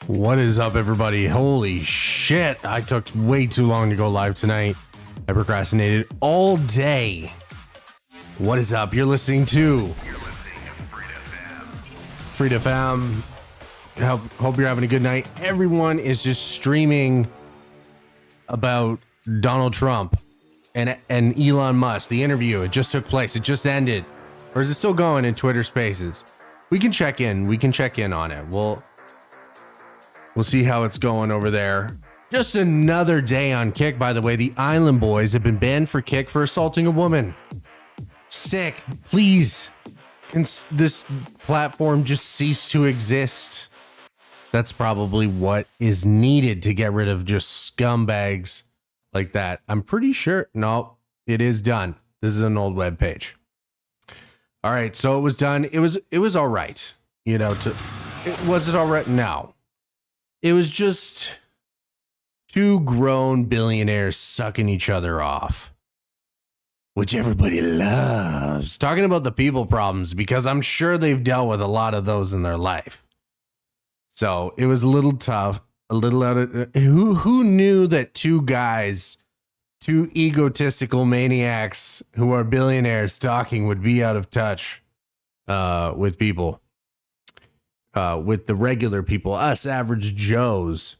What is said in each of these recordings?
What is up, everybody? Holy shit, I took way too long to go live tonight. I procrastinated all day. What is up? You're listening to Free FM. Hope you're having a good night. Everyone is just streaming about Donald Trump and Elon Musk. The interview, it just took place. It just ended. Or is it still going in Twitter Spaces? We can check in. We can check in on it. We'll see how it's going over there. Just another day on Kick, by the way. The Island Boys have been banned for Kick for assaulting a woman. Sick. Please. Can this platform just cease to exist? That's probably what is needed to get rid of just scumbags like that. I'm pretty sure. No, it is done. This is an old web page. All right, so it was done. It was all right. You know, was it all right? No. It was just two grown billionaires sucking each other off, which everybody loves. Talking about the people problems, because I'm sure they've dealt with a lot of those in their life. So it was a little tough, a little out of who knew that two egotistical maniacs who are billionaires talking would be out of touch with people. With the regular people, us average Joes.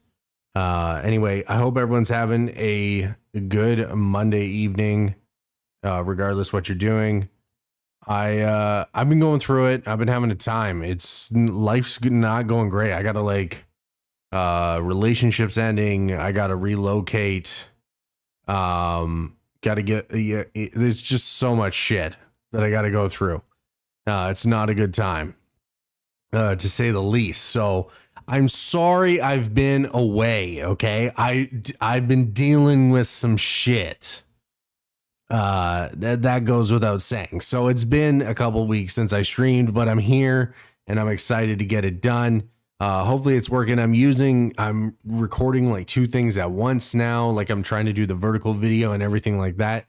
Anyway, I hope everyone's having a good Monday evening, regardless what you're doing. I've been going through it. I've been having a time. Life's not going great. I gotta relationships ending. I gotta relocate. There's just so much shit that I gotta go through. It's not a good time. To say the least. So I'm sorry I've been away. Okay. I've been dealing with some shit. That goes without saying. So it's been a couple weeks since I streamed, but I'm here and I'm excited to get it done. Hopefully it's working. I'm recording like two things at once now. Like I'm trying to do the vertical video and everything like that.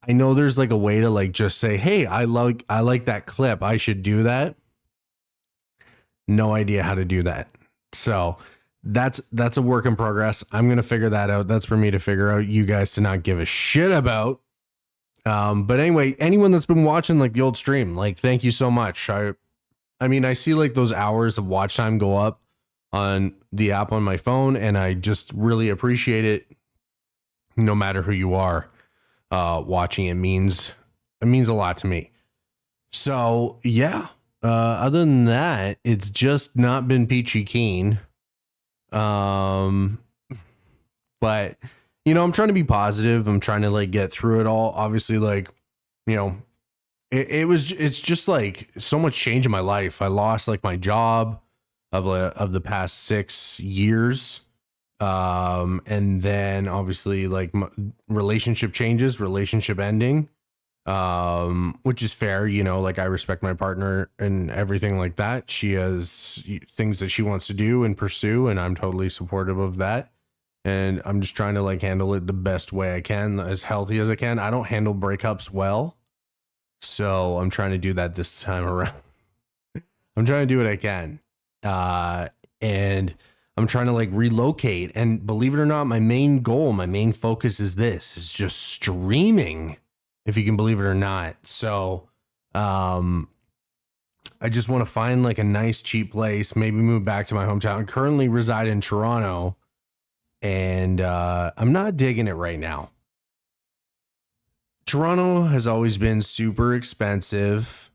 I know there's like a way to like just say, hey, I like that clip. I should do that. No idea how to do that. So that's a work in progress. I'm going to figure that out. That's for me to figure out, you guys to not give a shit about. But anyway, anyone that's been watching like the old stream, like, thank you so much. I mean, I see like those hours of watch time go up on the app on my phone, and I just really appreciate it. No matter who you are, watching it means a lot to me. So yeah. Other than that, it's just not been peachy keen. But you know, I'm trying to be positive. I'm trying to like get through it all. Obviously, like, you know, it's just like so much change in my life. I lost like my job of the past 6 years. And then obviously like relationship changes, relationship ending. Which is fair, you know, like I respect my partner and everything like that. She has things that she wants to do and pursue, and I'm totally supportive of that. And I'm just trying to like handle it the best way I can, as healthy as I can. I don't handle breakups well, so I'm trying to do that this time around. I'm trying to do what I can. And I'm trying to like relocate, and believe it or not, my main goal, my main focus is just streaming. If you can believe it or not. So, I just want to find like a nice, cheap place, maybe move back to my hometown. I currently reside in Toronto, and I'm not digging it right now. Toronto has always been super expensive,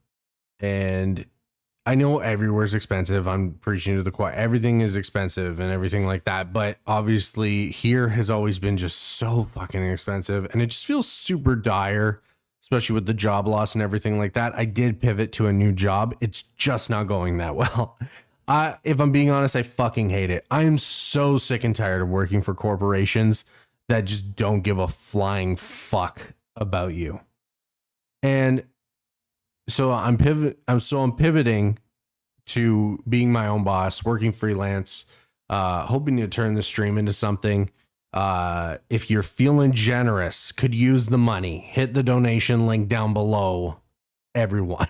and I know everywhere's expensive. I'm preaching to the choir. Everything is expensive and everything like that. But obviously here has always been just so fucking expensive, and it just feels super dire, especially with the job loss and everything like that. I did pivot to a new job. It's just not going that well. If I'm being honest, I fucking hate it. I am so sick and tired of working for corporations that just don't give a flying fuck about you. And so I'm pivoting to being my own boss, working freelance, hoping to turn the stream into something. If you're feeling generous, could use the money, hit the donation link down below, everyone.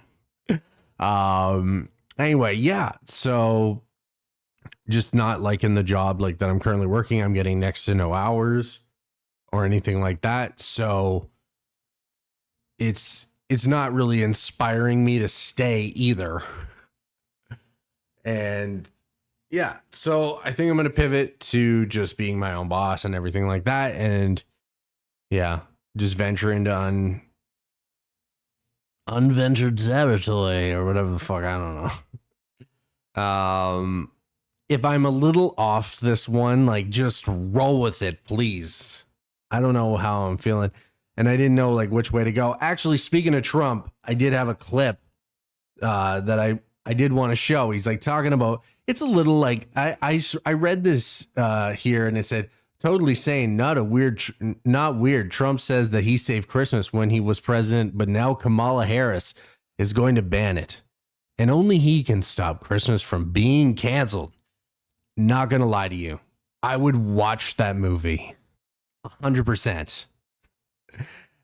Anyway, yeah. So just not like in the job like that I'm currently working. I'm getting next to no hours or anything like that. So it's not really inspiring me to stay either. And yeah, so I think I'm going to pivot to just being my own boss and everything like that. And yeah, just venture into unventured territory or whatever the fuck. I don't know. If I'm a little off this one, like just roll with it, please. I don't know how I'm feeling. And I didn't know like which way to go. Actually, speaking of Trump, I did have a clip that I did want to show. He's like talking about, it's a little like, I read this here and it said, totally sane, not weird. Trump says that he saved Christmas when he was president, but now Kamala Harris is going to ban it. And only he can stop Christmas from being canceled. Not going to lie to you. I would watch that movie. 100%.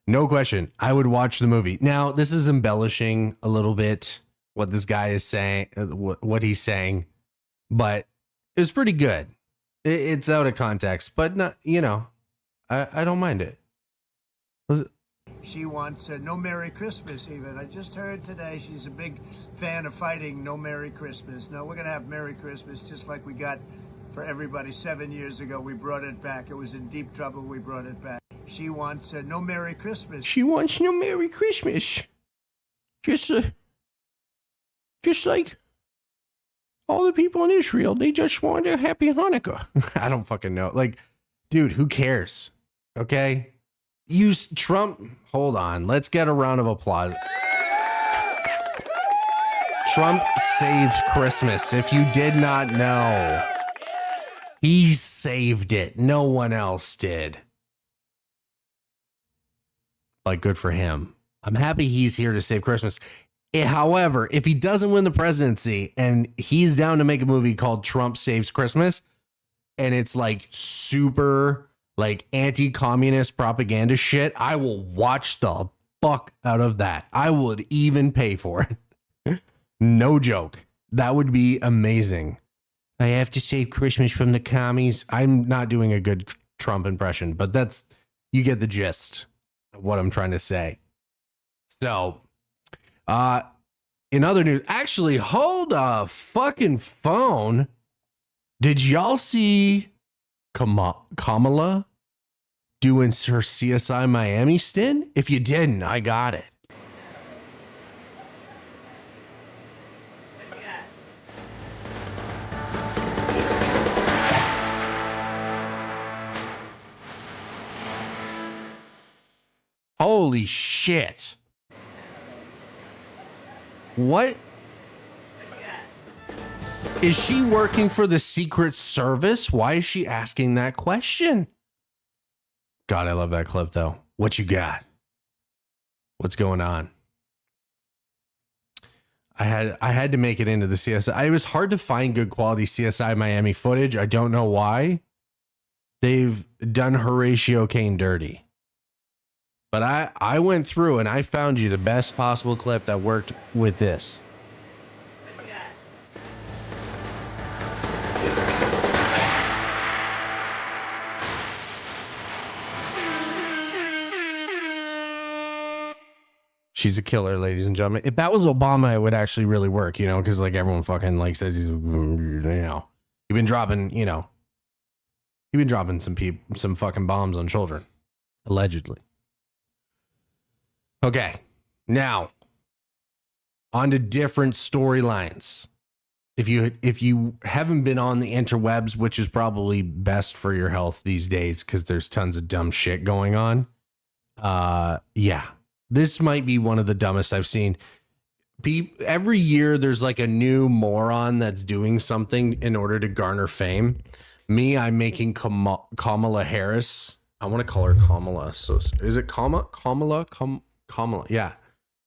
No question. I would watch the movie. Now, this is embellishing a little bit what this guy is saying, what he's saying, but it was pretty good. It's out of context, but not, I don't mind it. She wants no Merry Christmas even. I just heard today she's a big fan of fighting no Merry Christmas. No, we're going to have Merry Christmas just like we got for everybody 7 years ago. We brought it back. It was in deep trouble. We brought it back. She wants no Merry Christmas. She wants no Merry Christmas. Just like all the people in Israel, they just want a happy Hanukkah. I don't fucking know. Like, dude, who cares? Okay? Use Trump. Hold on. Let's get a round of applause. Trump saved Christmas. If you did not know, he saved it. No one else did. Like, good for him. I'm happy he's here to save Christmas. However, if he doesn't win the presidency and he's down to make a movie called Trump Saves Christmas, and it's like super like anti-communist propaganda shit, I will watch the fuck out of that. I would even pay for it. No joke. That would be amazing. I have to save Christmas from the commies. I'm not doing a good Trump impression, but you get the gist of what I'm trying to say. So, in other news, actually, hold a fucking phone. Did y'all see Kamala doing her CSI Miami stint? If you didn't, I got it. Holy shit. What? Is she working for the Secret Service? Why is she asking that question? God, I love that clip though. What you got? What's going on? I had to make it into the CSI. It was hard to find good quality CSI Miami footage. I don't know why. They've done Horatio Kane dirty. But I went through and I found you the best possible clip that worked with this. She's a killer, ladies and gentlemen. If that was Obama, it would actually really work, because like everyone fucking like says he's, you've been dropping, some fucking bombs on children, allegedly. Okay, now on to different storylines. If you haven't been on the interwebs, which is probably best for your health these days because there's tons of dumb shit going on. Yeah, this might be one of the dumbest I've seen. Every year there's like a new moron that's doing something in order to garner fame. I'm making Kamala Harris. I want to call her Kamala. So is it Kamala? Yeah.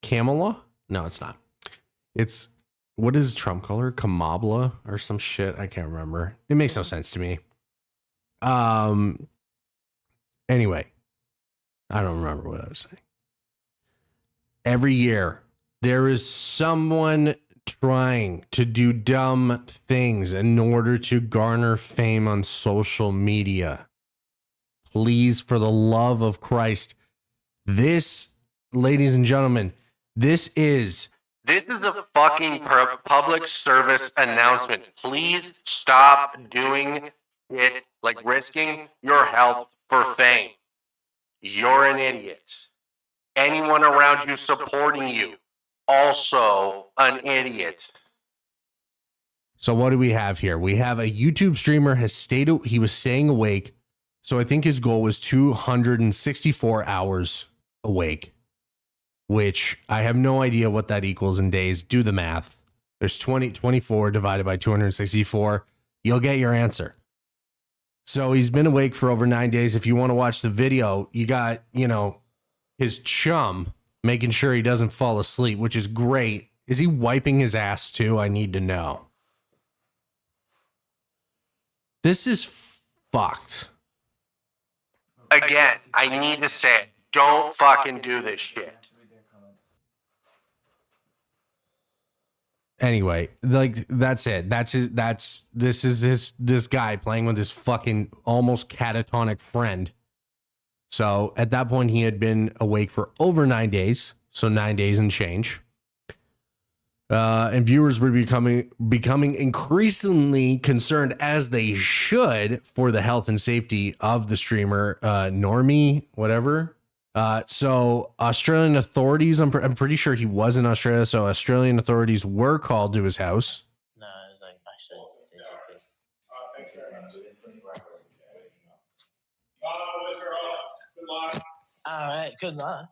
Kamala? No, it's not. It's, what does Trump call her? Kamabla or some shit? I can't remember. It makes no sense to me. Anyway, I don't remember what I was saying. Every year there is someone trying to do dumb things in order to garner fame on social media. Please, for the love of Christ, this, ladies and gentlemen, this is a fucking public service announcement. Please stop doing it, like risking your health for fame. You're an idiot. Anyone around you supporting you, also an idiot. So what do we have here? We have a YouTube streamer he was staying awake. So I think his goal was 264 hours awake, which I have no idea what that equals in days. Do the math. There's 24 divided by 264. You'll get your answer. So he's been awake for over 9 days. If you want to watch the video, you got, his chum making sure he doesn't fall asleep, which is great. Is he wiping his ass too? I need to know. This is fucked. Again, I need to say it. Don't fucking do this shit. Anyway, like that's it. This is this guy playing with his fucking almost catatonic friend. So at that point, he had been awake for over 9 days. So 9 days and change. And viewers were becoming increasingly concerned, as they should, for the health and safety of the streamer, Normie, whatever. So Australian authorities, I'm pretty sure he was in Australia. So Australian authorities were called to his house. No, it was like actually good luck. All right, good luck.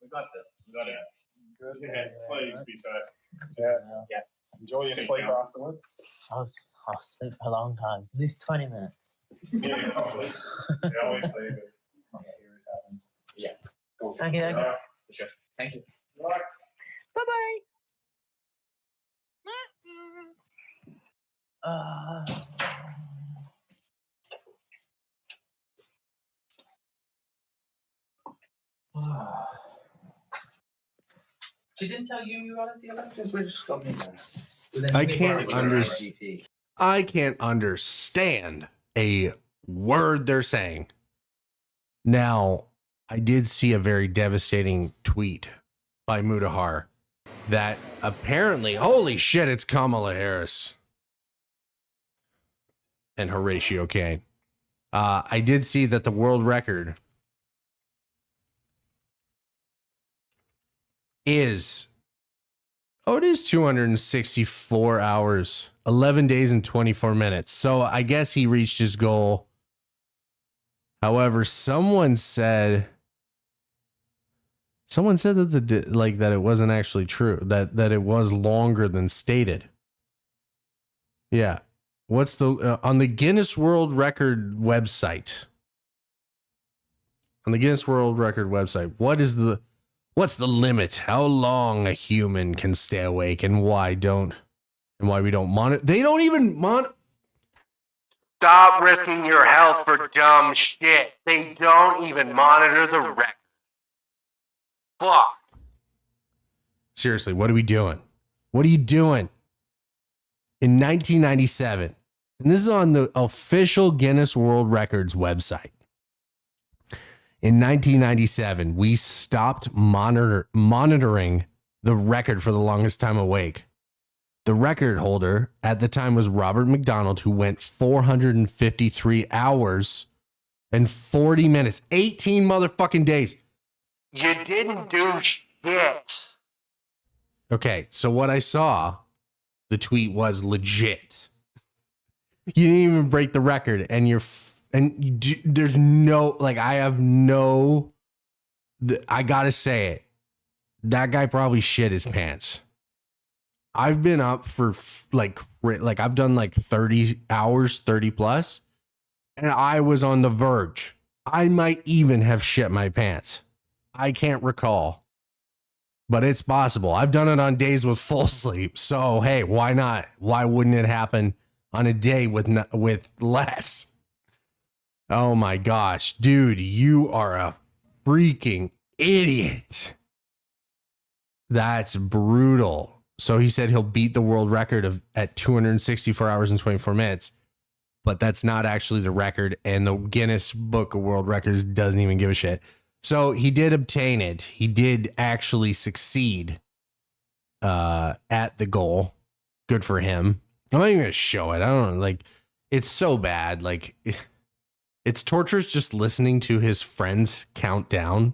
We got this. We got it. Yeah, please be safe. Yeah. Enjoy your sleep afterwards. I'll sleep for a long time. At least 20 minutes. Yeah, probably. Yeah, always sleep. Something serious happens. Yeah. Cool. Thank you. For sure. Thank you. Bye bye. She didn't tell you got to see elections. We're just going I can't understand a word they're saying. Now, I did see a very devastating tweet by Mudahar that apparently, holy shit, it's Kamala Harris and Horatio Kane. I did see that the world record is, it is 264 hours, 11 days and 24 minutes. So I guess he reached his goal. However, someone said that that it wasn't actually true, that it was longer than stated. Yeah. What's the on the Guinness World Record website? On the Guinness World Record website, what's the limit? How long a human can stay awake, and why we don't monitor? They don't even monitor. Stop risking your health for dumb shit. They don't even monitor the record. Fuck. Seriously, what are we doing? What are you doing? In 1997, and this is on the official Guinness World Records website. In 1997, we stopped monitoring the record for the longest time awake. The record holder at the time was Robert McDonald, who went 453 hours and 40 minutes, 18 motherfucking days. You didn't do shit. Okay, so what I saw, the tweet was legit. You didn't even break the record, and there's no, like, I gotta say it. That guy probably shit his pants. I've been up for like I've done like 30 hours, 30 plus, and I was on the verge. I might even have shit my pants. I can't recall, but it's possible. I've done it on days with full sleep. So, hey, why not? Why wouldn't it happen on a day with less? Oh my gosh, dude, you are a freaking idiot. That's brutal. So he said he'll beat the world record at 264 hours and 24 minutes, but that's not actually the record. And the Guinness Book of World Records doesn't even give a shit. So he did obtain it. He did actually succeed at the goal. Good for him. I'm not even going to show it. I don't know. Like, it's so bad. Like, it's torturous just listening to his friends count down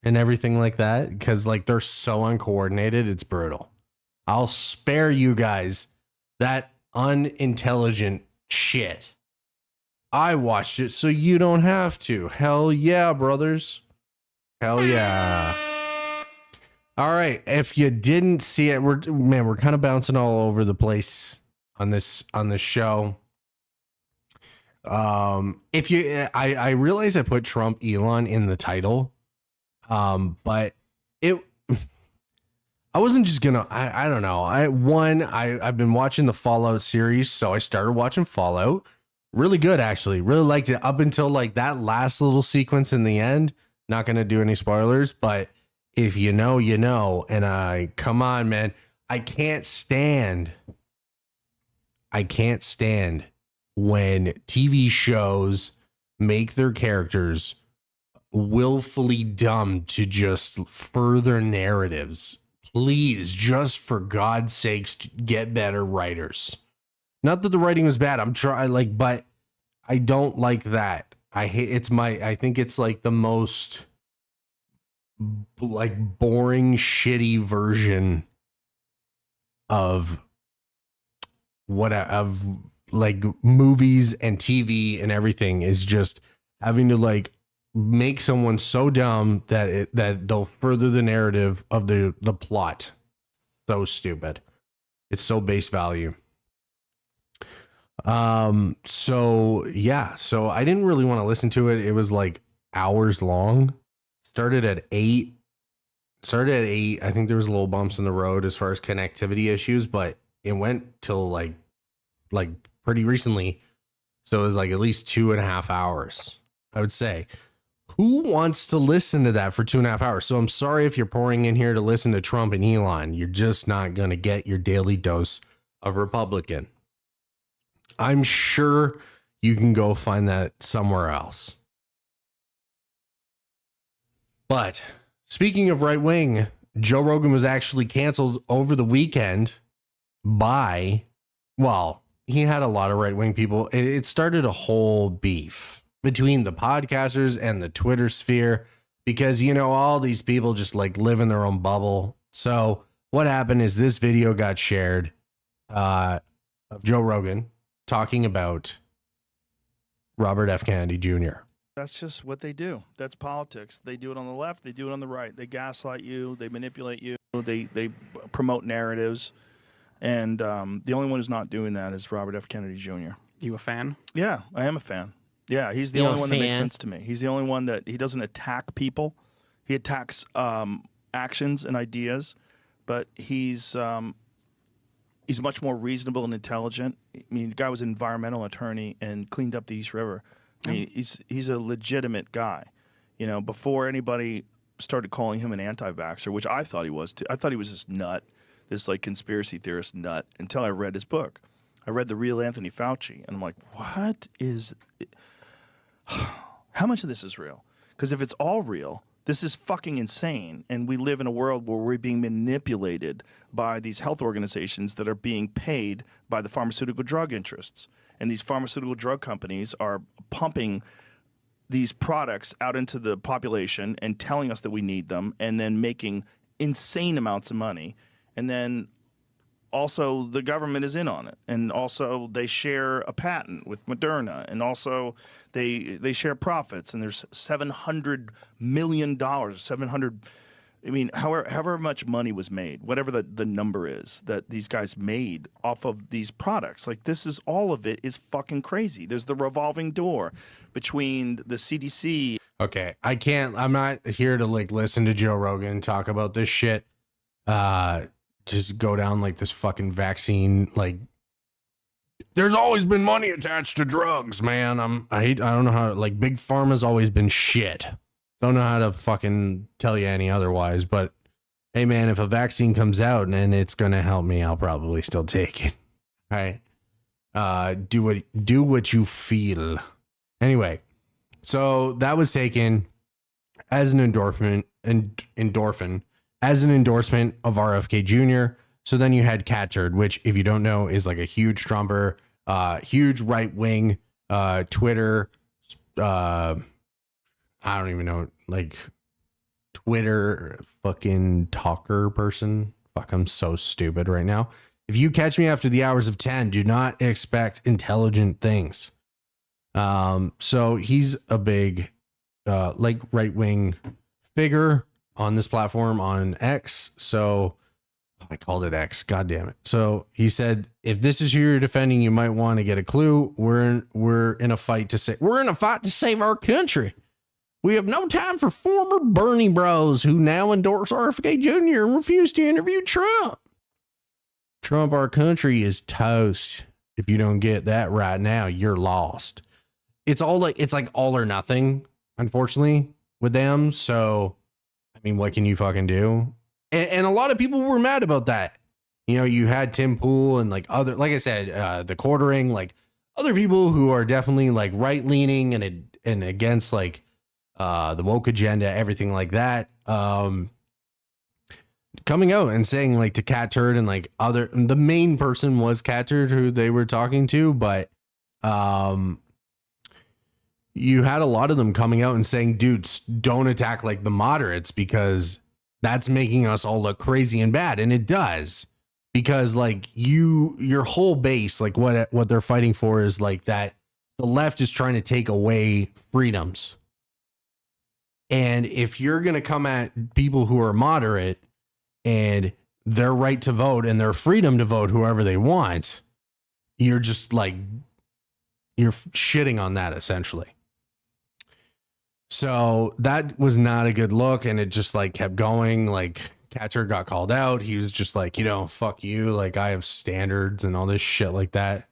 and everything like that, because like they're so uncoordinated. It's brutal. I'll spare you guys that unintelligent shit. I watched it so you don't have to. Hell yeah, brothers. Hell yeah. All right. If you didn't see it, we're kind of bouncing all over the place on this show. If you, I realize I put Trump Elon in the title, but I wasn't just gonna, I don't know. I've been watching the Fallout series, so I started watching Fallout. Really good, actually. Really liked it up until like that last little sequence in the end. Not gonna do any spoilers, but if you know, you know. And come on, man. I can't stand when TV shows make their characters willfully dumb to just further narratives. Please, just for God's sakes, get better writers. Not that the writing was bad. I'm trying, but I don't like that. I think it's like the most like boring, shitty version of like movies and TV and everything, is just having to like make someone so dumb that they'll further the narrative of the plot. So stupid. It's so base value. So I didn't really want to listen to it. It was like hours long. Started at 8. I think there was little bumps in the road as far as connectivity issues, but it went till like pretty recently. So it was like at least 2.5 hours, I would say. Who wants to listen to that for 2.5 hours? So I'm sorry if you're pouring in here to listen to Trump and Elon. You're just not going to get your daily dose of Republican. I'm sure you can go find that somewhere else. But speaking of right wing, Joe Rogan was actually canceled over the weekend by, well, he had a lot of right wing people. It started a whole beef between the podcasters and the Twitter sphere, because, you know, all these people just like live in their own bubble. So what happened is this video got shared of Joe Rogan talking about Robert F. Kennedy Jr. That's just what they do. That's politics. They do it on the left. They do it on the right. They gaslight you. They manipulate you. They promote narratives. And the only one who's not doing that is Robert F. Kennedy Jr. You a fan? Yeah, I am a fan. Yeah, he's the only one that makes sense to me. He's the only one that he doesn't attack people. He attacks actions and ideas, but he's much more reasonable and intelligent. I mean, the guy was an environmental attorney and cleaned up the East River. I mean, he's a legitimate guy. You know, before anybody started calling him an anti-vaxxer, which I thought he was too. I thought he was this nut, this like conspiracy theorist nut, until I read his book. I read The Real Anthony Fauci, and I'm like, what is... How much of this is real? Because if it's all real, this is fucking insane. And we live in a world where we're being manipulated by these health organizations that are being paid by the pharmaceutical drug interests. And these pharmaceutical drug companies are pumping these products out into the population and telling us that we need them, and then making insane amounts of money. And then also the government is in on it, and also they share a patent with Moderna, and also they share profits, and there's $700 million, I mean, however much money was made, whatever the number is that these guys made off of these products. Like, this is, all of it is fucking crazy. There's the revolving door between the CDC. Okay, I'm not here to like listen to Joe Rogan talk about this shit. Just go down like this fucking vaccine, like there's always been money attached to drugs, man. I don't know how, like, big pharma's always been shit. Don't know how to fucking tell you any otherwise, but hey man, if a vaccine comes out and it's gonna help me, I'll probably still take it. All right. Do what you feel. Anyway, so that was taken as an endorphin as an endorsement of RFK Jr. So then you had Cat Turd, which, if you don't know, is like a huge Trumper, huge right wing Twitter. I don't even know, like Twitter fucking talker person. Fuck, I'm so stupid right now. If you catch me after the hours of 10, do not expect intelligent things. So he's a big, like right wing figure on this platform on X. So I called it X. God damn it. So he said, if this is who you're defending, you might want to get a clue. We're in a fight to save our country. We have no time for former Bernie bros who now endorse RFK Jr. and refuse to interview Trump. Trump, our country is toast. If you don't get that right now, you're lost. It's like all or nothing, unfortunately, with them. So, I mean, what can you fucking do? And a lot of people were mad about that. You know, you had Tim Pool and like I said, the Quartering, like other people who are definitely like right leaning and against like the woke agenda, everything like that. Coming out and saying like to Cat Turd and like the main person was Cat Turd who they were talking to, but you had a lot of them coming out and saying, dudes, don't attack like the moderates because that's making us all look crazy and bad. And it does, because like your whole base, like what they're fighting for is like that the left is trying to take away freedoms. And if you're going to come at people who are moderate and their right to vote and their freedom to vote whoever they want, you're just like, you're shitting on that essentially. So that was not a good look. And it just like kept going. Like Catcher got called out. He was just like, you know, fuck you. Like I have standards and all this shit like that.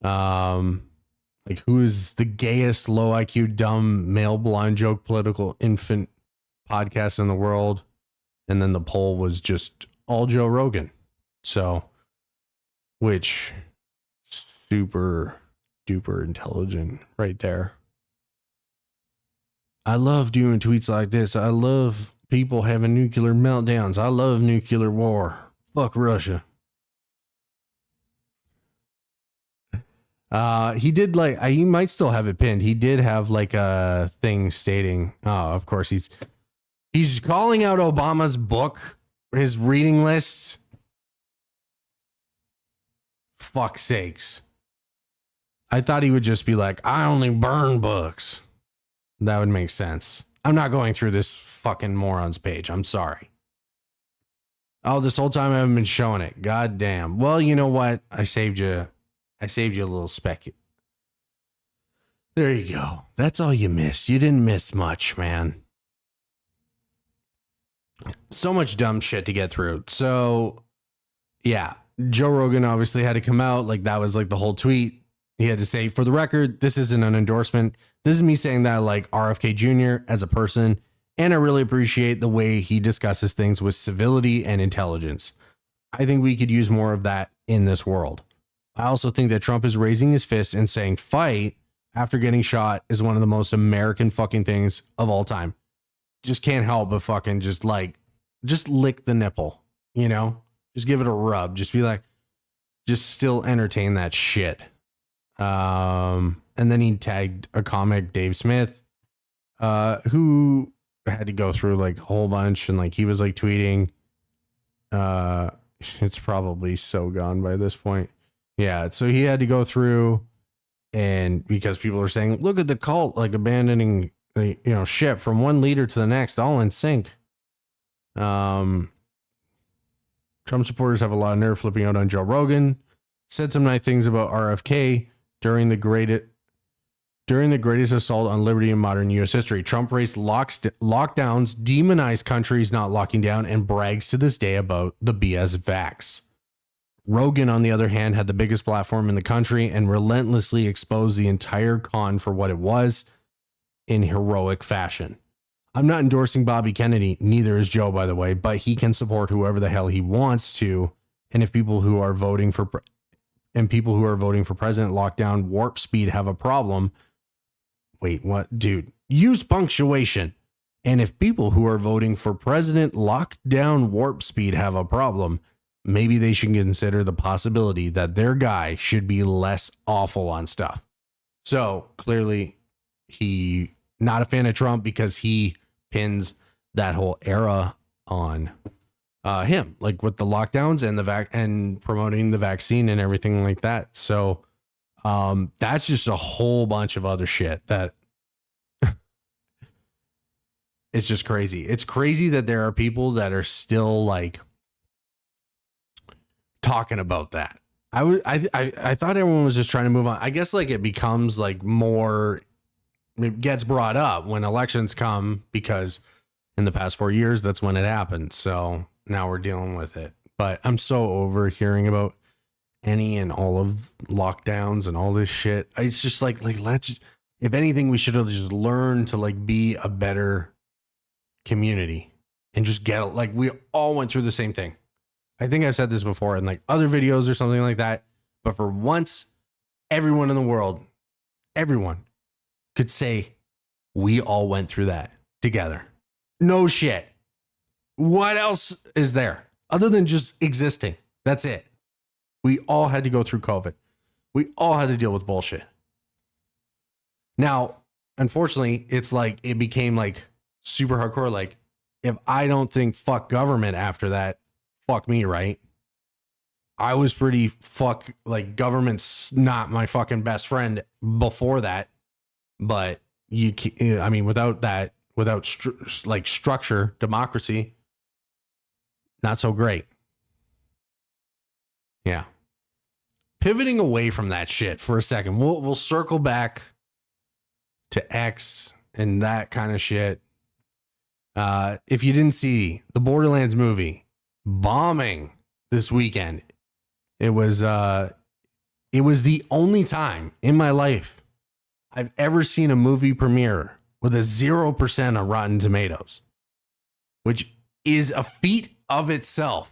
Like who is the gayest low IQ, dumb, male blind joke political infant podcast in the world? And then the poll was just all Joe Rogan. So, which super duper intelligent right there. I love doing tweets like this. I love people having nuclear meltdowns. I love nuclear war. Fuck Russia. He did like, he might still have it pinned. He did have like a thing stating, oh, of course he's calling out Obama's book, his reading lists. Fuck's sakes. I thought he would just be like, I only burn books. That would make sense. I'm not going through this fucking moron's page. I'm sorry. Oh, this whole time I haven't been showing it. God damn. Well, you know what? I saved you a little speck. There you go. That's all you missed. You didn't miss much, man. So much dumb shit to get through. So, yeah. Joe Rogan obviously had to come out. Like, that was like the whole tweet. He had to say, for the record, this isn't an endorsement. This is me saying that like RFK Jr. as a person. And I really appreciate the way he discusses things with civility and intelligence. I think we could use more of that in this world. I also think that Trump is raising his fist and saying fight after getting shot is one of the most American fucking things of all time. Just can't help but fucking just lick the nipple, you know? Just give it a rub. Just be like, just still entertain that shit. And then he tagged a comic, Dave Smith, who had to go through like a whole bunch, and like he was like tweeting, it's probably so gone by this point. Yeah, so he had to go through, and because people are saying, look at the cult like abandoning ship from one leader to the next, all in sync. Trump supporters have a lot of nerve flipping out on Joe Rogan. Said some nice things about RFK during the greatest assault on liberty in modern U.S. history. Trump raised lockdowns, demonized countries not locking down, and brags to this day about the BS vax. Rogan, on the other hand, had the biggest platform in the country and relentlessly exposed the entire con for what it was in heroic fashion. I'm not endorsing Bobby Kennedy. Neither is Joe, by the way, but he can support whoever the hell he wants to. And if people who are voting for president lockdown warp speed have a problem, wait, what? Dude, use punctuation. And if people who are voting for president lockdown warp speed have a problem, maybe they should consider the possibility that their guy should be less awful on stuff. So clearly he not a fan of Trump because he pins that whole era on him, like with the lockdowns and and promoting the vaccine and everything like that. So that's just a whole bunch of other shit that it's just crazy. It's crazy that there are people that are still like talking about that. I thought everyone was just trying to move on. I guess like it becomes like more, it gets brought up when elections come because in the past 4 years, that's when it happened. So now we're dealing with it. But I'm so over hearing about any and all of lockdowns and all this shit. It's just like let's, if anything, we should have just learned to like be a better community and just get it. Like we all went through the same thing. I think I've said this before in like other videos or something like that. But for once, everyone in the world, everyone could say we all went through that together. No shit. What else is there other than just existing? That's it. We all had to go through COVID. We all had to deal with bullshit. Now, unfortunately, it's like it became like super hardcore. Like if I don't think fuck government after that, fuck me, right? I was pretty like government's not my fucking best friend before that. But I mean, without that, without like structure, democracy, not so great. Yeah. Pivoting away from that shit for a second, we'll circle back to X and that kind of shit. If you didn't see the Borderlands movie bombing this weekend, it was the only time in my life I've ever seen a movie premiere with a 0% on Rotten Tomatoes, which is a feat of itself,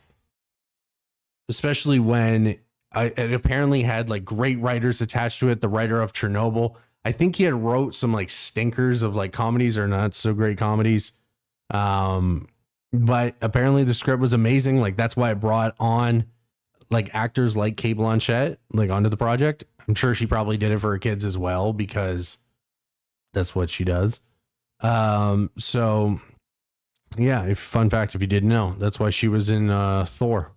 especially when it apparently had like great writers attached to it. The writer of Chernobyl, I think he had wrote some like stinkers of like comedies or not so great comedies. But apparently the script was amazing. Like that's why it brought on like actors like Cate Blanchett like onto the project. I'm sure she probably did it for her kids as well because that's what she does. So yeah, fun fact if you didn't know, that's why she was in Thor.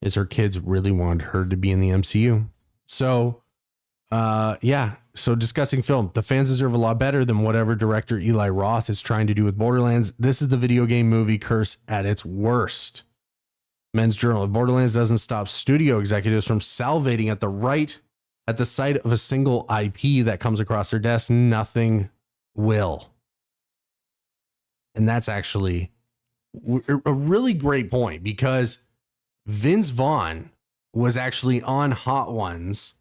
Is her kids really wanted her to be in the MCU. So yeah. So discussing film, the fans deserve a lot better than whatever director Eli Roth is trying to do with Borderlands. This is the video game movie curse at its worst. Men's Journal. If Borderlands doesn't stop studio executives from salivating at the sight of a single IP that comes across their desk, nothing will. And that's actually a really great point because Vince Vaughn was actually on Hot Ones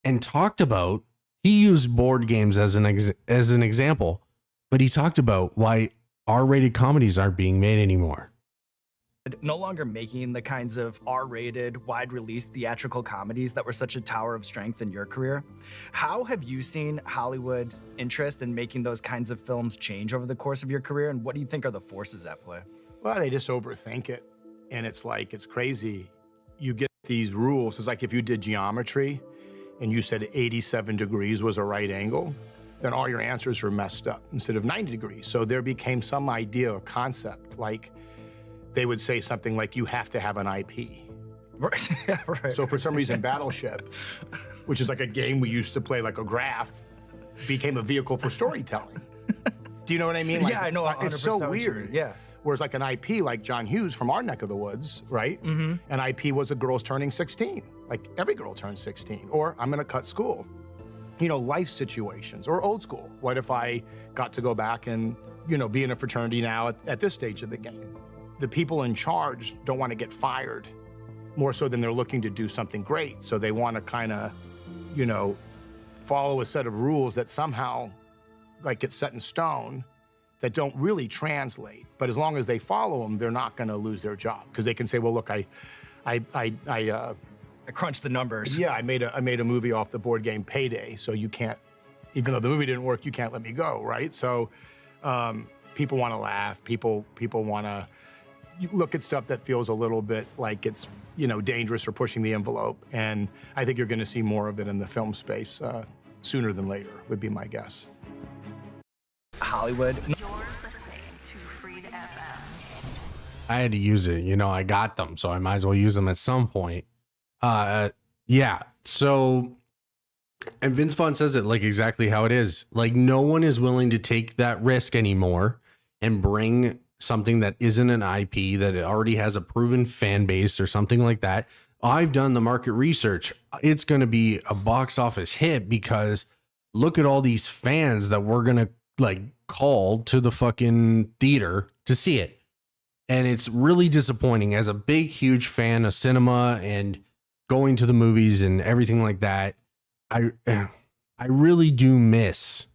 and talked about, he used board games as an example, but he talked about why R-rated comedies aren't being made anymore. No longer making the kinds of R-rated, wide-release theatrical comedies that were such a tower of strength in your career. How have you seen Hollywood's interest in making those kinds of films change over the course of your career, and what do you think are the forces at play? Well, they just overthink it, and it's like, it's crazy. You get these rules. It's like if you did geometry and you said 87 degrees was a right angle, then all your answers are messed up instead of 90 degrees. So there became some idea or concept, like they would say something like, you have to have an IP. Right. Yeah, right. So for some reason, Battleship, which is like a game we used to play like a graph, became a vehicle for storytelling. Do you know what I mean? Like, yeah, I know. It's so weird. Yeah. Whereas like an IP like John Hughes from our neck of the woods, right? Mm-hmm. An IP was a girl's turning 16. Like every girl turns 16. Or I'm gonna cut school. You know, life situations. Or old school. What if I got to go back and, you know, be in a fraternity now at this stage of the game? The people in charge don't want to get fired more so than they're looking to do something great. So they want to kind of, you know, follow a set of rules that somehow like get set in stone that don't really translate. But as long as they follow them, they're not going to lose their job because they can say, well, look, I crunched the numbers. yeah, I made a movie off the board game Payday, so you can't, even though the movie didn't work, you can't let me go, right? So people want to laugh. People want to look at stuff that feels a little bit like it's, you know, dangerous or pushing the envelope. And I think you're going to see more of it in the film space sooner than later, would be my guess. Hollywood. I had to use it. You know, I got them, so I might as well use them at some point. Yeah. So, and Vince Vaughn says it like exactly how it is. Like, no one is willing to take that risk anymore and bring something that isn't an IP, that it already has a proven fan base or something like that. I've done the market research. It's going to be a box office hit because look at all these fans that we're going to like call to the fucking theater to see it. And it's really disappointing as a big, huge fan of cinema and going to the movies and everything like that. I really do miss,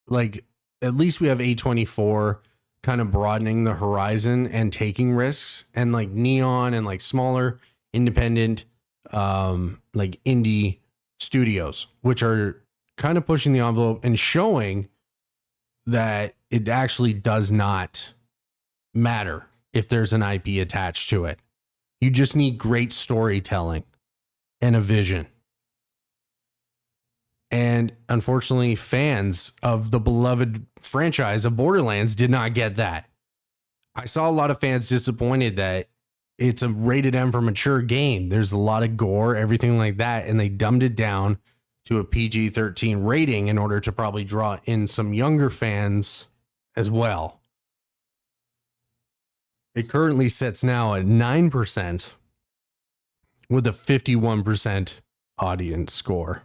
like, at least we have A24 kind of broadening the horizon and taking risks, and like Neon and like smaller independent like indie studios, which are kind of pushing the envelope and showing that it actually does not matter if there's an IP attached to it. You just need great storytelling and a vision. And unfortunately, fans of the beloved franchise of Borderlands did not get that. I saw a lot of fans disappointed that it's a rated M for mature game. There's a lot of gore, everything like that, and they dumbed it down to a PG-13 rating in order to probably draw in some younger fans as well. It currently sits now at 9% with a 51% audience score.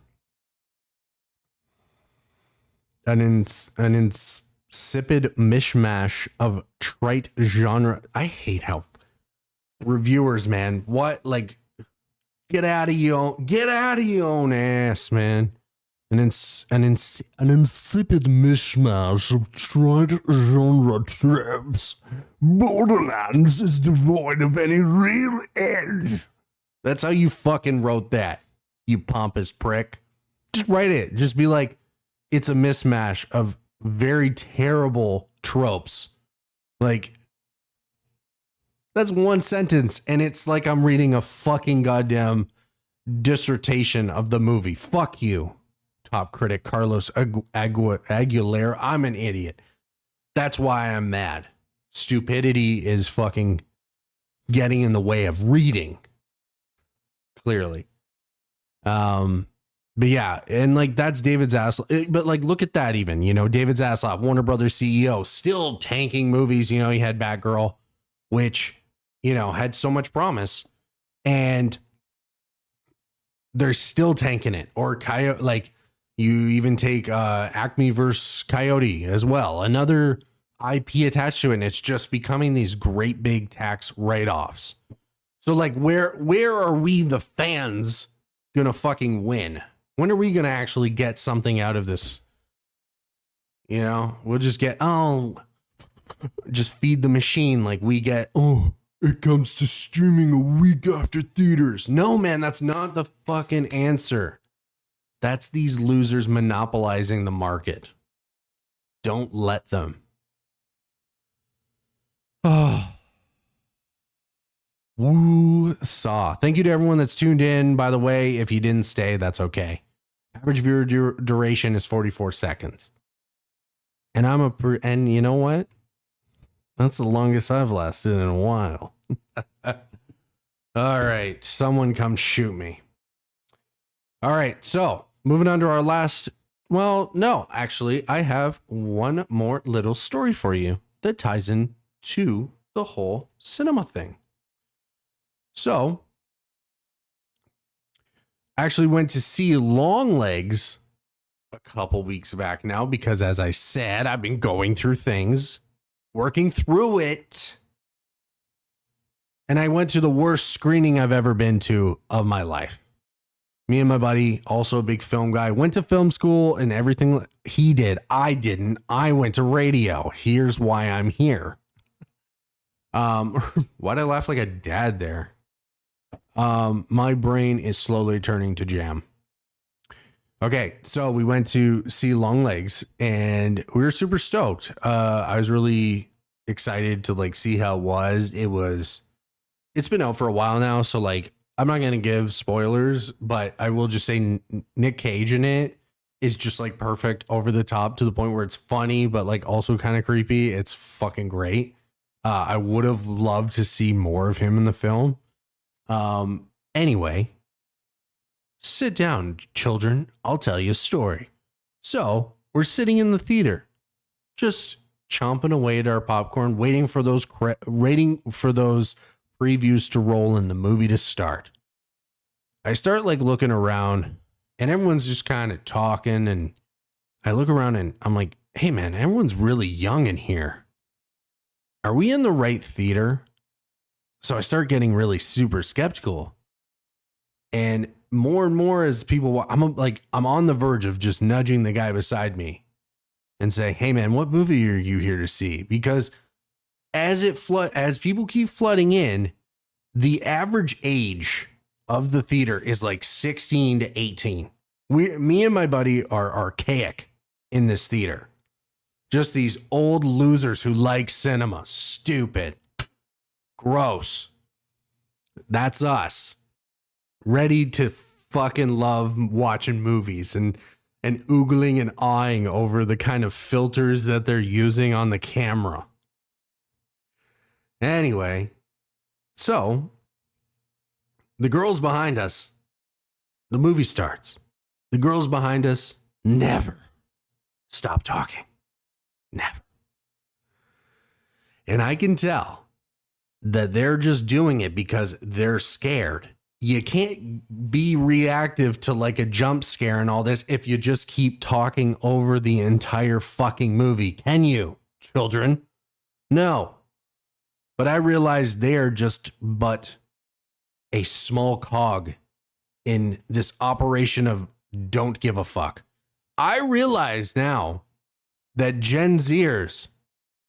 An insipid mishmash of trite genre. I hate how reviewers, man, what, like, get out of your own ass, man. An insipid mishmash of trite genre tropes. Borderlands is devoid of any real edge. That's how you fucking wrote that, you pompous prick. Just write it. Just be like, it's a mismatch of very terrible tropes. Like, that's one sentence, and it's like I'm reading a fucking goddamn dissertation of the movie. Fuck you, top critic Carlos Aguilera. I'm an idiot. That's why I'm mad. Stupidity is fucking getting in the way of reading. Clearly. But yeah, and like that's David Zaslav. But like, look at that even, you know, David Zaslav, Warner Brothers CEO, still tanking movies. You know, he had Batgirl, which, you know, had so much promise, and they're still tanking it. Or Coyote, like you even take Acme versus Coyote as well, another IP attached to it, and it's just becoming these great big tax write-offs. So like, where are we, the fans, gonna fucking win? When are we going to actually get something out of this? You know, we'll just get, just feed the machine like we get, it comes to streaming a week after theaters. No, man, that's not the fucking answer. That's these losers monopolizing the market. Don't let them. Oh. Woo saw. Thank you to everyone that's tuned in. By the way, if you didn't stay, that's okay. Average viewer duration is 44 seconds. And and you know what? That's the longest I've lasted in a while. All right, someone come shoot me. All right, so moving on to our last. Well, no, actually, I have one more little story for you that ties in to the whole cinema thing. So, I actually went to see Longlegs a couple weeks back now because, as I said, I've been going through things, working through it. And I went to the worst screening I've ever been to of my life. Me and my buddy, also a big film guy, went to film school and everything. he did. I didn't. I went to radio. Here's why I'm here. Why'd I laugh like a dad there? My brain is slowly turning to jam. Okay, so we went to see Longlegs and we were super stoked. I was really excited to like see how it was. It's been out for a while now, so like I'm not gonna give spoilers, but I will just say Nick Cage in it is just like perfect, over the top, to the point where it's funny but like also kind of creepy. It's fucking great. I would have loved to see more of him in the film. Anyway, sit down, children. I'll tell you a story. So we're sitting in the theater, just chomping away at our popcorn, waiting for those previews to roll and the movie to start. I start like looking around and everyone's just kind of talking, and I look around and I'm like, hey man, everyone's really young in here. Are we in the right theater? So I start getting really super skeptical. And more as people, I'm on the verge of just nudging the guy beside me and say, hey man, what movie are you here to see? Because as people keep flooding in, the average age of the theater is like 16 to 18. Me and my buddy are archaic in this theater. Just these old losers who like cinema. Stupid. Gross. That's us. Ready to fucking love watching movies and oogling and awing over the kind of filters that they're using on the camera. Anyway, so the girls behind us, the movie starts. The girls behind us never stop talking. Never. And I can tell that they're just doing it because they're scared. You can't be reactive to like a jump scare and all this if you just keep talking over the entire fucking movie. Can you, children? No. But I realize they are just but a small cog in this operation of don't give a fuck. I realize now that Gen Zers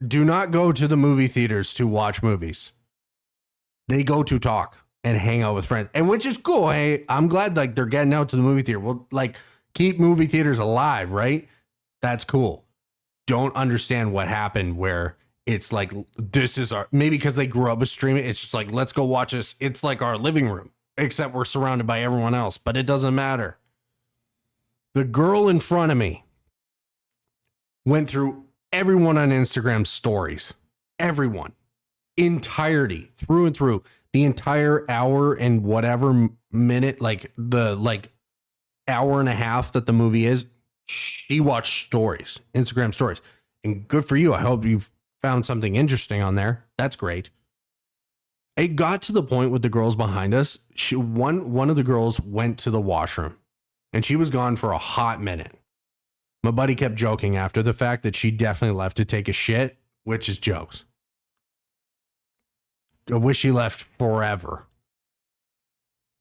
do not go to the movie theaters to watch movies. They go to talk and hang out with friends, and which is cool. Hey, I'm glad like they're getting out to the movie theater. Well, like keep movie theaters alive, right? That's cool. Don't understand what happened where it's like, this is our, maybe because they grew up with streaming. It's just like, let's go watch this. It's like our living room, except we're surrounded by everyone else, but it doesn't matter. The girl in front of me went through everyone on Instagram stories, everyone, entirety, through and through, the entire hour and whatever minute, like the hour and a half that the movie is. She watched stories, Instagram stories, and good for you. I hope you've found something interesting on there. That's great. It got to the point with the girls behind us. One of the girls went to the washroom and she was gone for a hot minute. My buddy kept joking after the fact that she definitely left to take a shit, which is jokes. I wish she left forever.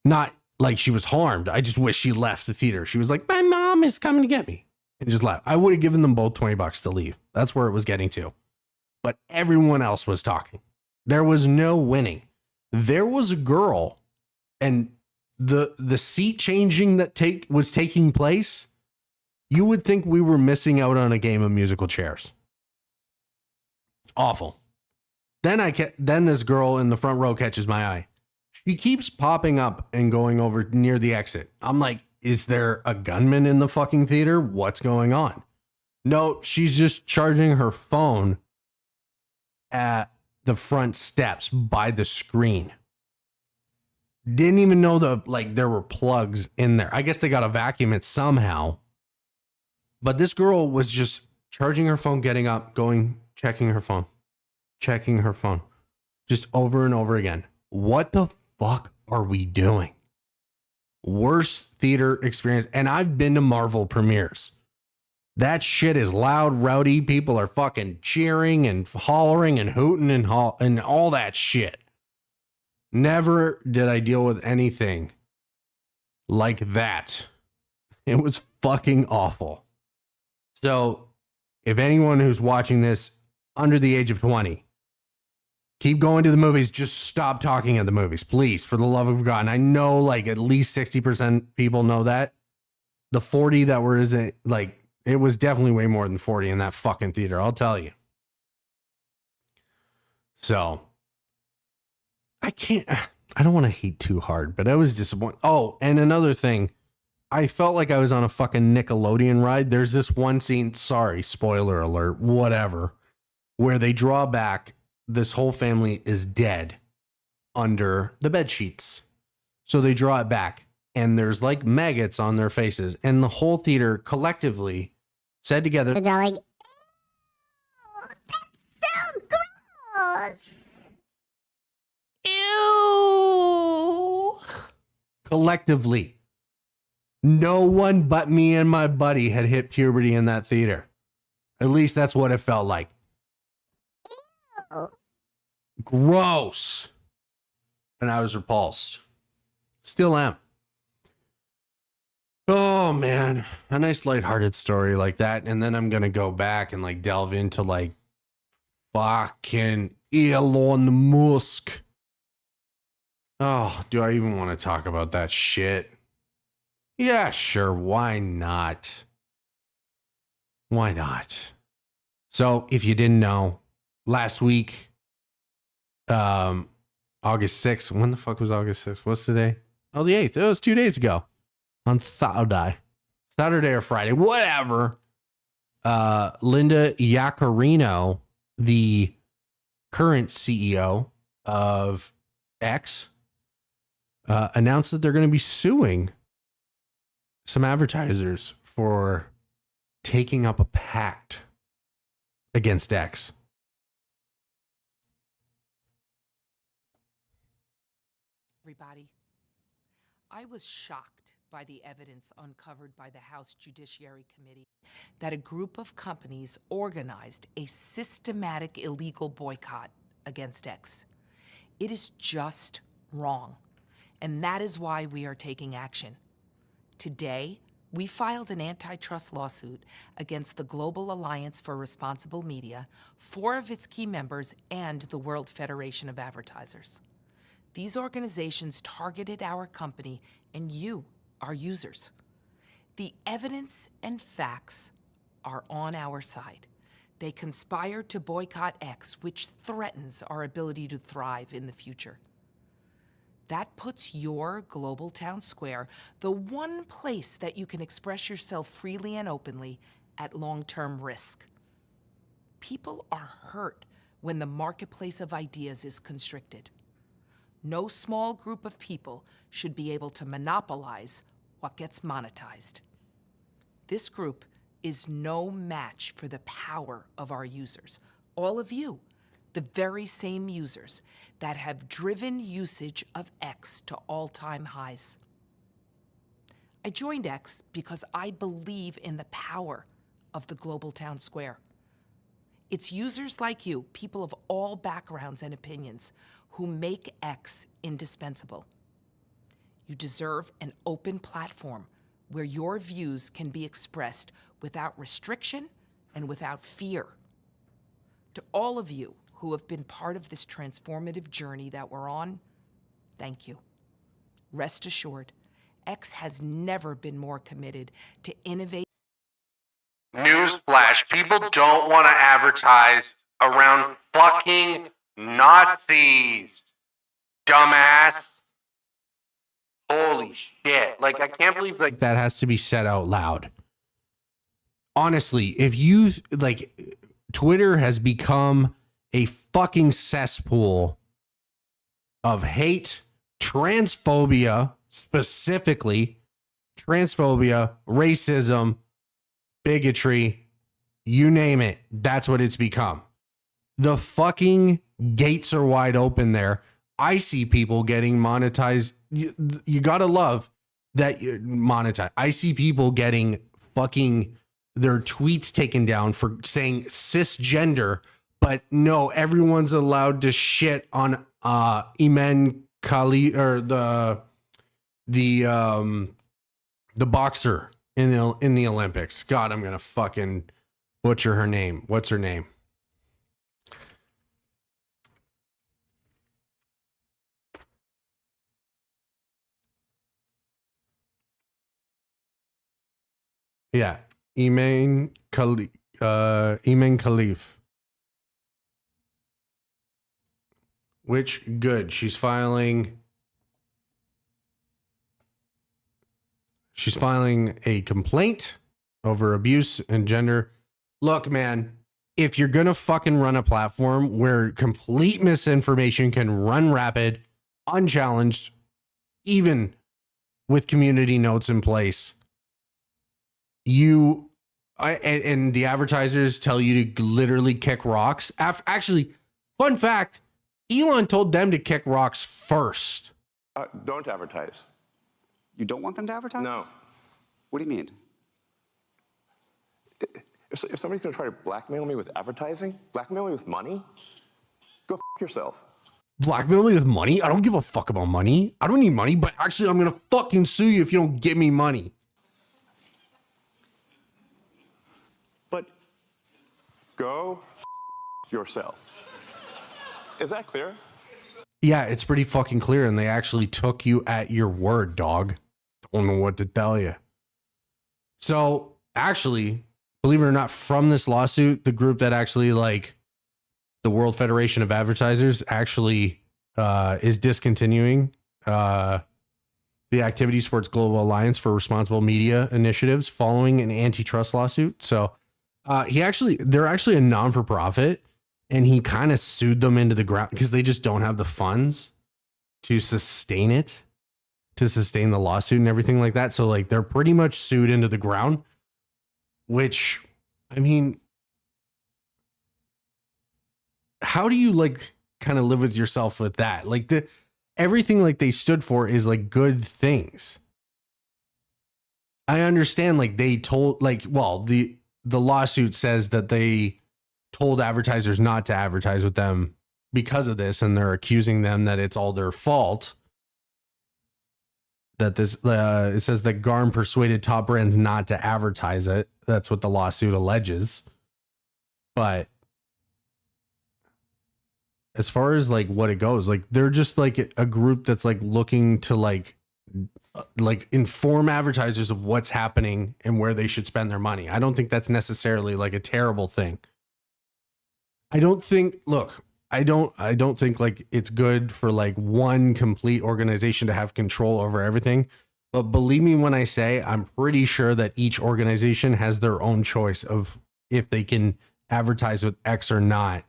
Not like she was harmed. I just wish she left the theater. She was like, my mom is coming to get me, and just left. I would have given them both $20 to leave. That's where it was getting to. But everyone else was talking. There was no winning. There was a girl, and the seat changing that was taking place, you would think we were missing out on a game of musical chairs. Awful. Then this girl in the front row catches my eye. She keeps popping up and going over near the exit. I'm like, is there a gunman in the fucking theater? What's going on? No, she's just charging her phone at the front steps by the screen. Didn't even know there were plugs in there. I guess they got to vacuum it somehow. But this girl was just charging her phone, getting up, going, checking her phone, just over and over again. What the fuck are we doing? Worst theater experience. And I've been to Marvel premieres. That shit is loud, rowdy. People are fucking cheering and hollering and hooting and all that shit. Never did I deal with anything like that. It was fucking awful. So if anyone who's watching this under the age of 20, keep going to the movies. Just stop talking at the movies, please, for the love of God. And I know like at least 60% people know that. The 40 that were isn't like, it was definitely way more than 40 in that fucking theater. I'll tell you. So I don't want to hate too hard, but I was disappointed. Oh, and another thing, I felt like I was on a fucking Nickelodeon ride. There's this one scene, sorry, spoiler alert, whatever, where they draw back. This whole family is dead under the bed sheets. So they draw it back and there's like maggots on their faces. And the whole theater collectively said together, they're like, that's so gross. ew. Collectively. No one but me and my buddy had hit puberty in that theater. At least that's what it felt like. Ew. Gross. And I was repulsed. Still am. Oh man, a nice lighthearted story like that. And then I'm going to go back and like delve into like fucking Elon Musk. Oh, do I even want to talk about that shit? Yeah, sure. Why not? Why not? So if you didn't know, last week, August 6th, when the fuck was August 6th? What's today? Oh, the 8th. It was 2 days ago. On Saturday or Friday, whatever. Linda Yaccarino, the current CEO of X, announced that they're going to be suing some advertisers for taking up a pact against X. Everybody, I was shocked by the evidence uncovered by the House Judiciary Committee that a group of companies organized a systematic illegal boycott against X. It is just wrong, and that is why we are taking action. Today, we filed an antitrust lawsuit against the Global Alliance for Responsible Media, 4 of its key members, and the World Federation of Advertisers. These organizations targeted our company and you, our users. The evidence and facts are on our side. They conspired to boycott X, which threatens our ability to thrive in the future. That puts your global town square, the one place that you can express yourself freely and openly, at long-term risk. People are hurt when the marketplace of ideas is constricted. No small group of people should be able to monopolize what gets monetized. This group is no match for the power of our users. All of you, the very same users that have driven usage of X to all-time highs. I joined X because I believe in the power of the global town square. It's users like you, people of all backgrounds and opinions, who make X indispensable. You deserve an open platform where your views can be expressed without restriction and without fear. To all of you who have been part of this transformative journey that we're on, thank you. Rest assured, X has never been more committed to innovate. Newsflash, people don't want to advertise around fucking Nazis. Dumbass. Holy shit. Like, I can't believe like that has to be said out loud. Honestly, if you like, Twitter has become a fucking cesspool of hate, transphobia, specifically transphobia, racism, bigotry, you name it. That's what it's become. The fucking gates are wide open there. I see people getting monetized. You gotta love that you monetize. I see people getting fucking their tweets taken down for saying cisgender, but no, everyone's allowed to shit on Iman Khalid or the boxer in the Olympics. God, I'm gonna fucking butcher her name. What's her name? Yeah, Iman Khalif. Which good. She's filing a complaint over abuse and gender. Look, man, if you're gonna fucking run a platform where complete misinformation can run rapid, unchallenged, even with community notes in place, and the advertisers tell you to literally kick rocks. Actually, fun fact, Elon told them to kick rocks first. Don't advertise. You don't want them to advertise? No. What do you mean? If somebody's going to try to blackmail me with advertising, blackmail me with money, go yourself. Blackmail me with money? I don't give a fuck about money. I don't need money, but actually I'm going to fucking sue you if you don't give me money. But go yourself. Is that clear? Yeah, it's pretty fucking clear, and they actually took you at your word, dog. Don't know what to tell you. So, actually, believe it or not, from this lawsuit, the group that actually, like, the World Federation of Advertisers actually is discontinuing the activities for its Global Alliance for Responsible Media Initiatives following an antitrust lawsuit. So, they're actually a non-for-profit, and he kind of sued them into the ground because they just don't have the funds to sustain it, to sustain the lawsuit and everything like that. So like they're pretty much sued into the ground, which, I mean, how do you like kind of live with yourself with that? Like everything like they stood for is like good things. I understand like they told like, well, the lawsuit says that they told advertisers not to advertise with them because of this, and they're accusing them that it's all their fault. That this it says that Garm persuaded top brands not to advertise it. That's what the lawsuit alleges. But as far as like what it goes, like they're just like a group that's like looking to like inform advertisers of what's happening and where they should spend their money. I don't think that's necessarily like a terrible thing. I don't think like it's good for like one complete organization to have control over everything. But believe me when I say I'm pretty sure that each organization has their own choice of if they can advertise with X or not.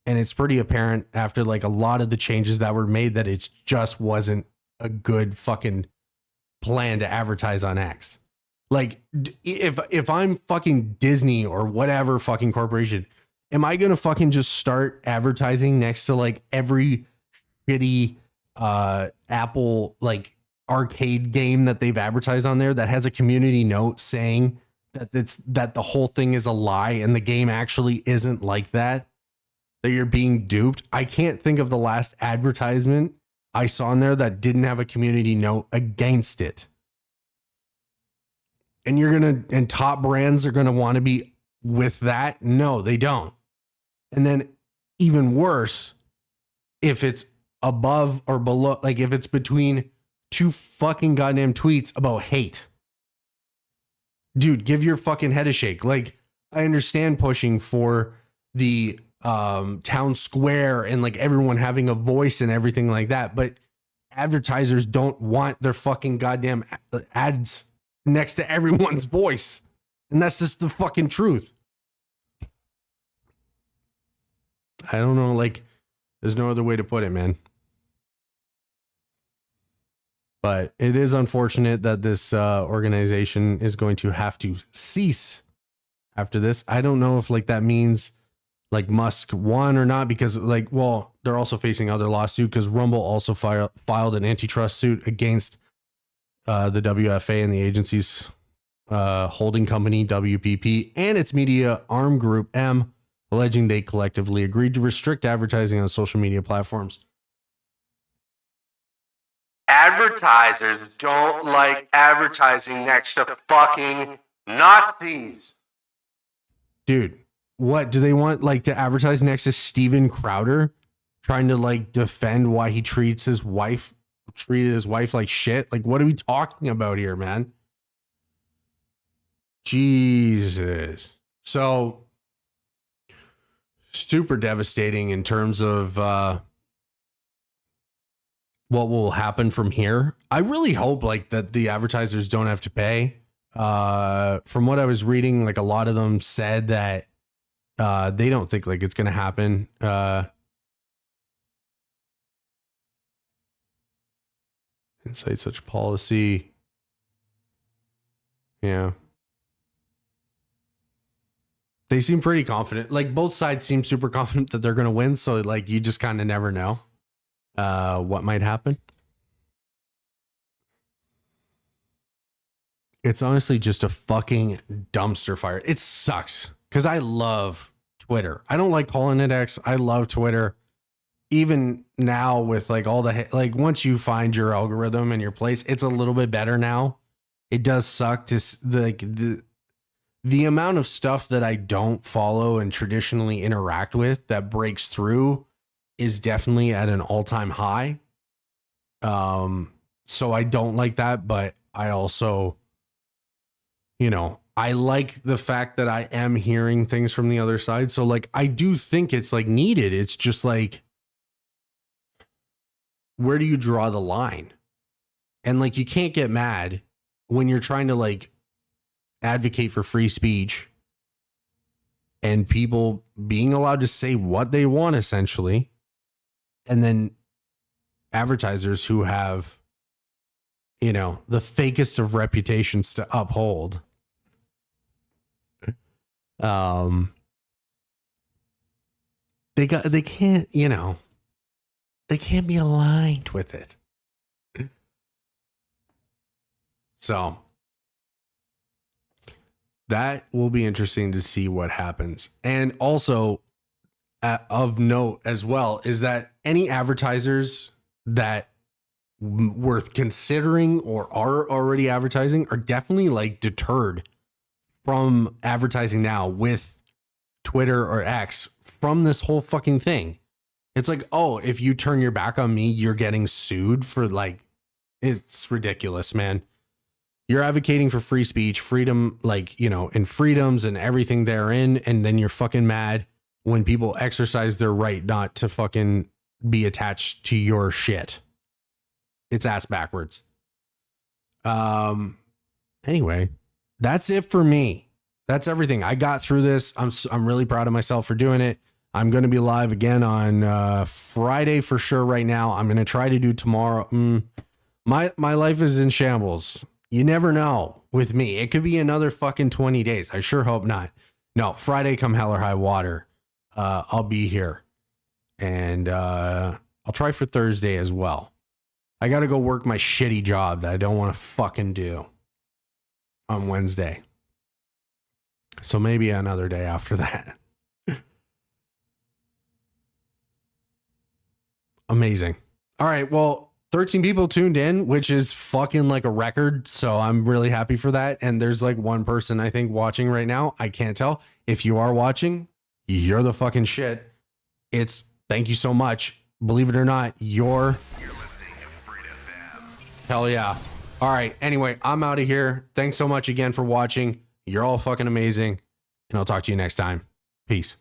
And it's pretty apparent after like a lot of the changes that were made that it just wasn't a good fucking plan to advertise on X. Like if I'm fucking Disney or whatever fucking corporation, am I going to fucking just start advertising next to like every shitty Apple like arcade game that they've advertised on there that has a community note saying that the whole thing is a lie and the game actually isn't like that you're being duped? I can't think of the last advertisement I saw in there that didn't have a community note against it. And top brands are going to want to be with that? No, they don't. And then even worse, if it's above or below, like if it's between two fucking goddamn tweets about hate. Dude, give your fucking head a shake. Like, I understand pushing for the town square and like everyone having a voice and everything like that, but advertisers don't want their fucking goddamn ads next to everyone's voice. And that's just the fucking truth. I don't know, like, there's no other way to put it, man. But it is unfortunate that this organization is going to have to cease after this. I don't know if, like, that means, like, Musk won or not, because, like, well, they're also facing other lawsuit because Rumble also filed an antitrust suit against the WFA and the agency's holding company, WPP, and its media arm group, M, alleging they collectively agreed to restrict advertising on social media platforms. advertisers don't like advertising next to fucking Nazis. Dude, what do they want, like, to advertise next to Steven Crowder trying to like defend why he treated his wife like shit? Like, what are we talking about here, man? Jesus. So super devastating in terms of what will happen from here. I really hope like that the advertisers don't have to pay. From what I was reading, like a lot of them said that they don't think like it's gonna happen. Inside such policy. Yeah. They seem pretty confident. Like both sides seem super confident that they're gonna win. So like you just kind of never know what might happen. It's honestly just a fucking dumpster fire. It sucks because I love Twitter. I don't like calling it X. I love Twitter. Even now with like all the, like once you find your algorithm and your place, it's a little bit better now. It does suck to like the amount of stuff that I don't follow and traditionally interact with that breaks through is definitely at an all-time high. So I don't like that, but I also, you know, I like the fact that I am hearing things from the other side. So like, I do think it's like needed. It's just like, where do you draw the line? And like, you can't get mad when you're trying to like advocate for free speech and people being allowed to say what they want, essentially. And then advertisers who have, you know, the fakest of reputations to uphold. They can't, you know, they can't be aligned with it. So that will be interesting to see what happens. And also of note as well is that any advertisers that worth considering or are already advertising are definitely like deterred from advertising now with Twitter or X from this whole fucking thing. It's like, oh, if you turn your back on me, you're getting sued for like, it's ridiculous, man. You're advocating for free speech, freedom, like, you know, and freedoms and everything therein. And then you're fucking mad when people exercise their right not to fucking be attached to your shit. It's ass backwards. Anyway, that's it for me. That's everything. I got through this. I'm really proud of myself for doing it. I'm going to be live again on Friday for sure right now. I'm going to try to do tomorrow. My life is in shambles. You never know with me. It could be another fucking 20 days. I sure hope not. No, Friday come hell or high water. I'll be here. And I'll try for Thursday as well. I got to go work my shitty job that I don't want to fucking do on Wednesday. So maybe another day after that. Amazing. All right. Well, 13 people tuned in, which is fucking like a record. So I'm really happy for that. And there's like one person I think watching right now. I can't tell. If you are watching, you're the fucking shit. It's thank you so much. Believe it or not, you're hell yeah. All right. Anyway, I'm out of here. Thanks so much again for watching. You're all fucking amazing. And I'll talk to you next time. Peace.